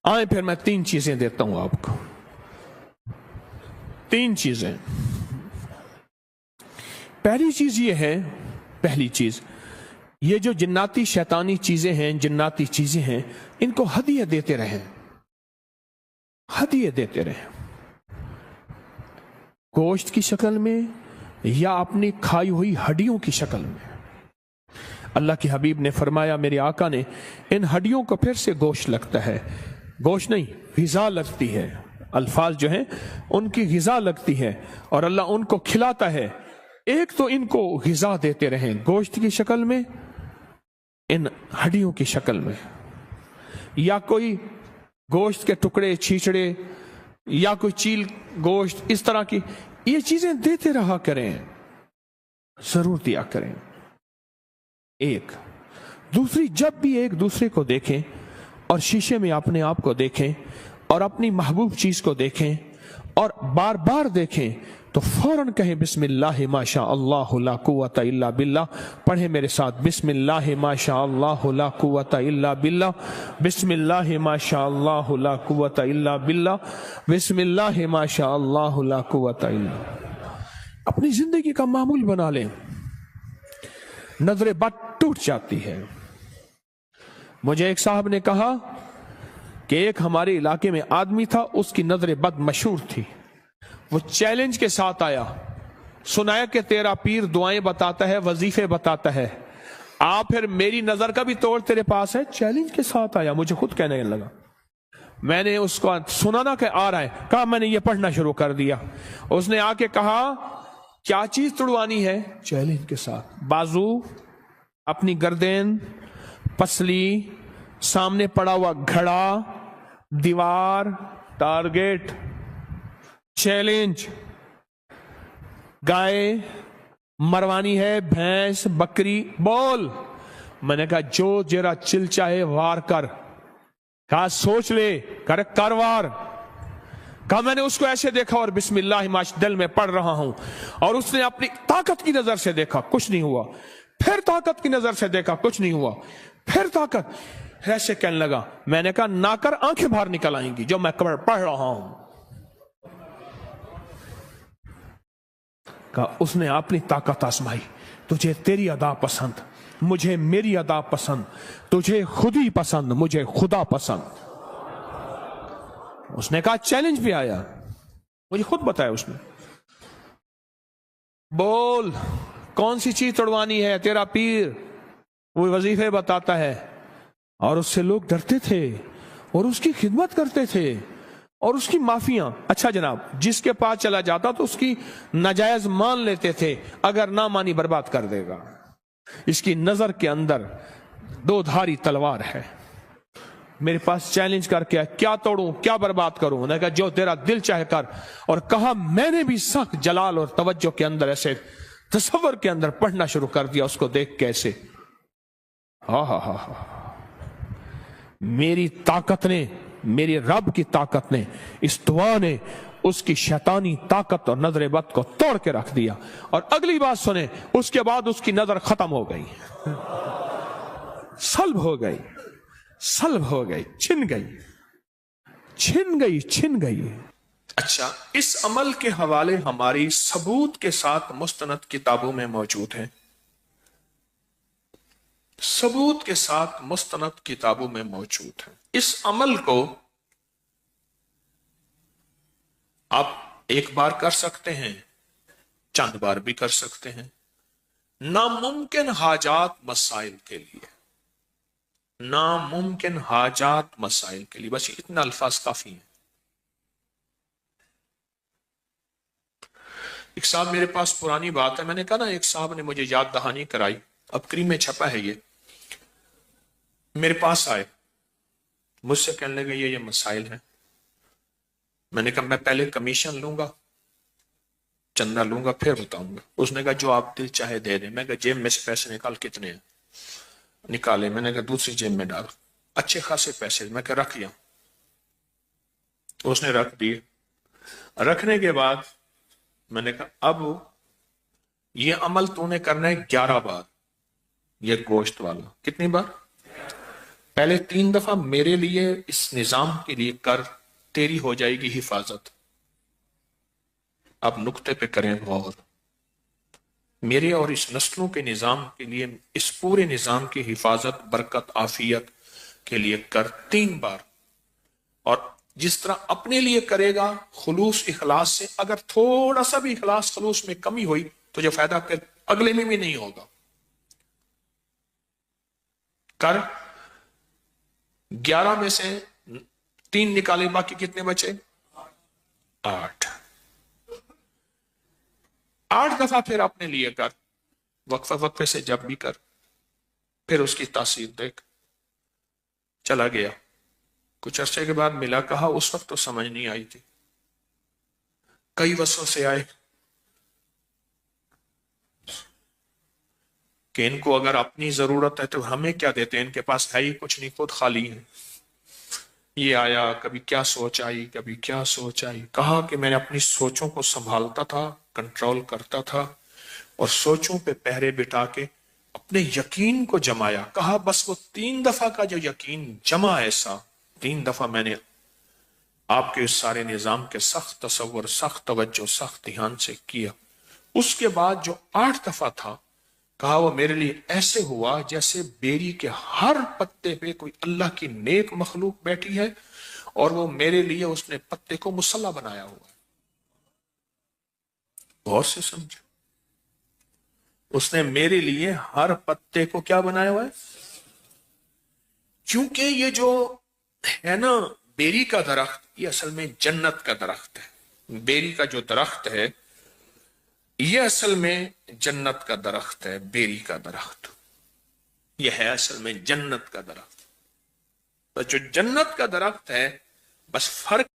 آئے پھر میں 3 چیزیں دیتا ہوں آپ کو. 3 چیزیں. پہلی چیز یہ ہے، پہلی چیز یہ جو جناتی شیطانی چیزیں ہیں، جناتی چیزیں ہیں، ان کو ہدیہ دیتے رہیں. ہدیہ دیتے رہیں، گوشت کی شکل میں یا اپنی کھائی ہوئی ہڈیوں کی شکل میں. اللہ کے حبیب نے فرمایا، میرے آقا نے، ان ہڈیوں کو پھر سے گوشت لگتا ہے. گوشت نہیں، غذا لگتی ہے. الفاظ جو ہیں ان کی غذا لگتی ہے اور اللہ ان کو کھلاتا ہے. ایک تو ان کو غذا دیتے رہیں گوشت کی شکل میں، ان ہڈیوں کی شکل میں، یا کوئی گوشت کے ٹکڑے، چھیچڑے، یا کوئی چیل گوشت، اس طرح کی یہ چیزیں دیتے رہا کریں، ضرور دیا کریں. ایک. دوسری، جب بھی ایک دوسرے کو دیکھیں اور شیشے میں اپنے آپ کو دیکھیں اور اپنی محبوب چیز کو دیکھیں اور بار بار دیکھیں تو فوراً کہیں بسم اللہ ما شاء اللہ لا قوت الا باللہ. پڑھیں میرے ساتھ، بسم اللہ ما شاء اللہ لا قوت الا باللہ، بسم اللہ ما شاء اللہ لا قوت الا باللہ، بسم اللہ ما شاء اللہ لا قوت الا. اپنی زندگی کا معمول بنا لیں. نظر بد ٹوٹ جاتی ہے. مجھے ایک صاحب نے کہا کہ ایک ہمارے علاقے میں آدمی تھا، اس کی نظر بد مشہور تھی. وہ چیلنج کے ساتھ آیا، سنایا کہ تیرا پیر دعائیں بتاتا ہے، وظیفے بتاتا ہے، پھر میری نظر کا بھی توڑ تیرے پاس ہے. چیلنج کے ساتھ آیا، مجھے خود کہنے لگا. میں نے اس کو سنا نا کہ آ رہا ہے، کہا میں نے یہ پڑھنا شروع کر دیا. اس نے آ کے کہا کیا چیز توڑوانی ہے؟ چیلنج کے ساتھ. بازو، اپنی گردن، پسلی، سامنے پڑا ہوا گھڑا، دیوار، ٹارگیٹ. چیلنج. گائے مروانی ہے، بھینس، بکری، بول. میں نے کہا جو جرا چل چاہے وار کر. کہا سوچ لے، کر وار. کہا میں نے اس کو ایسے دیکھا اور بسم اللہ ماش دل میں پڑھ رہا ہوں، اور اس نے اپنی طاقت کی نظر سے دیکھا، کچھ نہیں ہوا. پھر طاقت کی نظر سے دیکھا، کچھ نہیں ہوا. پھر طاقت، ایسے کہنے لگا. میں نے کہا نہ کر، آنکھیں باہر نکل آئیں گی جو میں پڑھ رہا ہوں. کہا اس نے اپنی طاقت آزمائی. تجھے تیری ادا پسند، مجھے میری ادا پسند، تجھے خود ہی پسند، مجھے خدا پسند. اس نے کہا چیلنج بھی آیا، مجھے خود بتایا اس نے. بول کون سی چیز توڑوانی ہے؟ تیرا پیر وہ وظیفے بتاتا ہے. اور اس سے لوگ ڈرتے تھے اور اس کی خدمت کرتے تھے اور اس کی معافیاں. اچھا جناب، جس کے پاس چلا جاتا تو اس کی ناجائز مان لیتے تھے، اگر نہ مانی برباد کر دے گا. اس کی نظر کے اندر 2 دھاری تلوار ہے. میرے پاس چیلنج کر کے کیا توڑوں، کیا برباد کروں؟ نے کہا جو تیرا دل چاہے کر. اور کہا میں نے بھی سخت جلال اور توجہ کے اندر، ایسے تصور کے اندر پڑھنا شروع کر دیا اس کو دیکھ کیسے. میری طاقت نے، میری رب کی طاقت نے، اس دعا نے اس کی شیطانی طاقت اور نظر بد کو توڑ کے رکھ دیا. اور اگلی بات سنیں، اس کے بعد اس کی نظر ختم ہو گئی، سلب ہو گئی، سلب ہو گئی، چھن گئی. اچھا، اس عمل کے حوالے ہماری ثبوت کے ساتھ مستند کتابوں میں موجود ہیں. ثبوت کے ساتھ مستند کتابوں میں موجود ہیں. اس عمل کو آپ ایک بار کر سکتے ہیں، چند بار بھی کر سکتے ہیں. ناممکن حاجات مسائل کے لیے، ناممکن حاجات مسائل کے لیے، بس اتنا الفاظ کافی ہیں. ایک صاحب میرے پاس، پرانی بات ہے، میں نے کہا نا ایک صاحب نے مجھے یاد دہانی کرائی، اب کریم میں چھپا ہے، یہ میرے پاس آئے، مجھ سے کہنے لگے یہ مسائل ہیں. میں نے کہا میں پہلے کمیشن لوں گا، چندہ لوں گا، پھر بتاؤں گا. اس نے کہا جو آپ دل چاہے دے دیں. میں کہا جیب میں سے پیسے نکال، کتنے ہیں؟ نکالے. میں نے کہا دوسری جیب میں ڈال، اچھے خاصے پیسے. میں کہا رکھ لیا. اس نے رکھ دیے. رکھنے کے بعد میں نے کہا اب یہ عمل تو نے کرنا ہے 11 بار، یہ گوشت والا. کتنی بار؟ پہلے 3 دفعہ میرے لیے اس نظام کے لیے کر، تیری ہو جائے گی حفاظت۔ اب نقطے پہ کریں غور، میرے اور اس نسلوں کے نظام کے لیے، اس پورے نظام کی حفاظت، برکت، عافیت کے لیے کر 3 بار، اور جس طرح اپنے لیے کرے گا خلوص اخلاص سے، اگر تھوڑا سا بھی اخلاص خلوص میں کمی ہوئی تو جو فائدہ پھر اگلے میں بھی نہیں ہوگا۔ کر 11 میں سے 3 نکالے، باقی کتنے بچے؟ 8 دفعہ پھر اپنے لیے کر، وقفہ وقفے سے جب بھی کر، پھر اس کی تاثیر دیکھ۔ چلا گیا، کچھ عرصے کے بعد ملا، کہا اس وقت تو سمجھ نہیں آئی تھی، کئی وسوسے آئے کہ ان کو اگر اپنی ضرورت ہے تو ہمیں کیا دیتے ہیں، ان کے پاس ہے ہی کچھ نہیں، خود خالی ہے۔ یہ آیا، کبھی کیا سوچ آئی، کبھی کیا سوچ آئی، کہا کہ میں نے اپنی سوچوں کو سنبھالتا تھا، کنٹرول کرتا تھا، اور سوچوں پہ پہرے بٹھا کے اپنے یقین کو جمایا۔ کہا بس وہ 3 دفعہ کا جو یقین جمع، ایسا 3 دفعہ میں نے آپ کے اس سارے نظام کے سخت تصور، سخت توجہ، سخت دھیان سے کیا۔ اس کے بعد جو 8 دفعہ تھا، کہا وہ میرے لیے ایسے ہوا جیسے بیری کے ہر پتے پہ کوئی اللہ کی نیک مخلوق بیٹھی ہے، اور وہ میرے لیے اس نے پتے کو مصلی بنایا ہوا ہے۔ غور سے سمجھو، اس نے میرے لیے ہر پتے کو کیا بنایا ہوا ہے؟ کیونکہ یہ جو ہے نا بیری کا درخت، یہ اصل میں جنت کا درخت ہے۔ بیری کا جو درخت ہے یہ اصل میں جنت کا درخت ہے، بیری کا درخت یہ ہے اصل میں جنت کا درخت۔ تو جو جنت کا درخت ہے، بس فرق